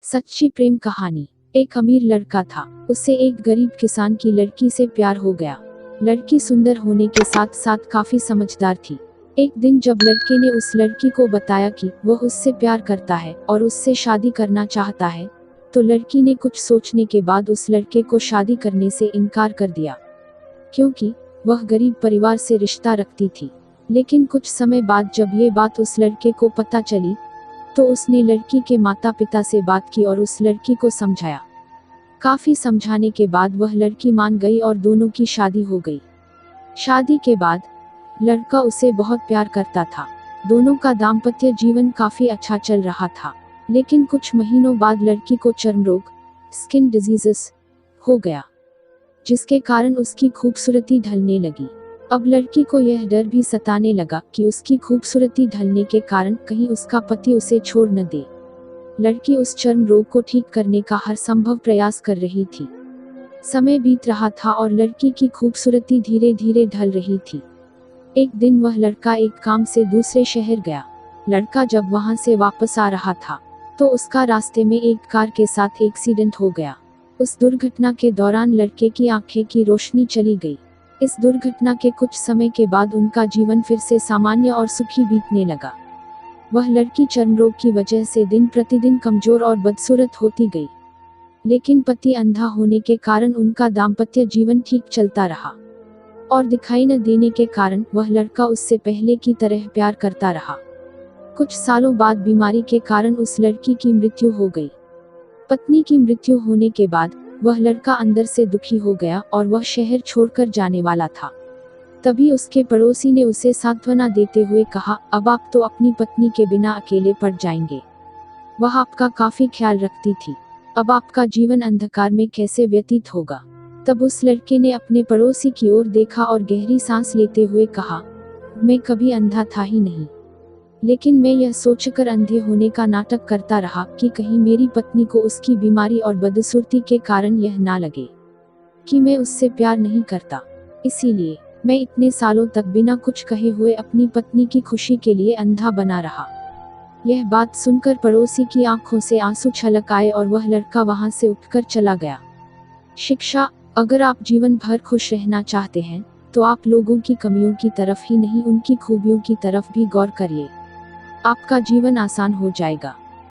सच्ची प्रेम कहानी। एक अमीर लड़का था, उसे एक गरीब किसान की लड़की से प्यार हो गया। लड़की सुंदर होने के साथ साथ काफी समझदार थी। एक दिन जब लड़के ने उस लड़की को बताया कि वह उससे प्यार करता है और उससे शादी करना चाहता है, तो लड़की ने कुछ सोचने के बाद उस लड़के को शादी करने से इनकार कर दिया, क्योंकि वह गरीब परिवार से रिश्ता रखती थी। लेकिन कुछ समय बाद जब ये बात उस लड़के को पता चली, तो उसने लड़की के माता पिता से बात की और उस लड़की को समझाया। काफी समझाने के बाद वह लड़की मान गई और दोनों की शादी हो गई। शादी के बाद लड़का उसे बहुत प्यार करता था। दोनों का दाम्पत्य जीवन काफी अच्छा चल रहा था। लेकिन कुछ महीनों बाद लड़की को चर्म रोग, स्किन डिजीजेस हो गया, जिसके कारण उसकी खूबसूरती ढलने लगी। अब लड़की को यह डर भी सताने लगा कि उसकी खूबसूरती ढलने के कारण कहीं उसका पति उसे छोड़ न दे। लड़की उस चर्म रोग को ठीक करने का हर संभव प्रयास कर रही थी। समय बीत रहा था और लड़की की खूबसूरती धीरे धीरे ढल रही थी। एक दिन वह लड़का एक काम से दूसरे शहर गया। लड़का जब वहां से वापस आ रहा था, तो उसका रास्ते में एक कार के साथ एक्सीडेंट हो गया। उस दुर्घटना के दौरान लड़के की आंखें की रोशनी चली गई। इस दुर्घटना के कुछ समय के बाद उनका जीवन फिर से सामान्य और सुखी बीतने लगा। वह लड़की चर्म रोग की वजह से दिन प्रतिदिन कमजोर और बदसूरत होती गई। लेकिन पति अंधा होने के कारण उनका दाम्पत्य जीवन ठीक चलता रहा और दिखाई न देने के कारण वह लड़का उससे पहले की तरह प्यार करता रहा। कुछ सालों बाद बीमारी के कारण उस लड़की की मृत्यु हो गई। पत्नी की मृत्यु होने के बाद वह लड़का अंदर से दुखी हो गया और वह शहर छोड़कर जाने वाला था। तभी उसके पड़ोसी ने उसे सांत्वना देते हुए कहा, अब आप तो अपनी पत्नी के बिना अकेले पड़ जाएंगे। वह आपका काफी ख्याल रखती थी। अब आपका जीवन अंधकार में कैसे व्यतीत होगा। तब उस लड़के ने अपने पड़ोसी की ओर देखा और गहरी सांस लेते हुए कहा, मैं कभी अंधा था ही नहीं, लेकिन मैं यह सोचकर अंधे होने का नाटक करता रहा कि कहीं मेरी पत्नी को उसकी बीमारी और बदसूरती के कारण यह ना लगे कि मैं उससे प्यार नहीं करता। इसीलिए मैं इतने सालों तक बिना कुछ कहे हुए अपनी पत्नी की खुशी के लिए अंधा बना रहा। यह बात सुनकर पड़ोसी की आंखों से आंसू छलक आए और वह लड़का वहां से उठकर चला गया। शिक्षा: अगर आप जीवन भर खुश रहना चाहते हैं, तो आप लोगों की कमियों की तरफ ही नहीं उनकी खूबियों की तरफ भी गौर करिए। आपका जीवन आसान हो जाएगा।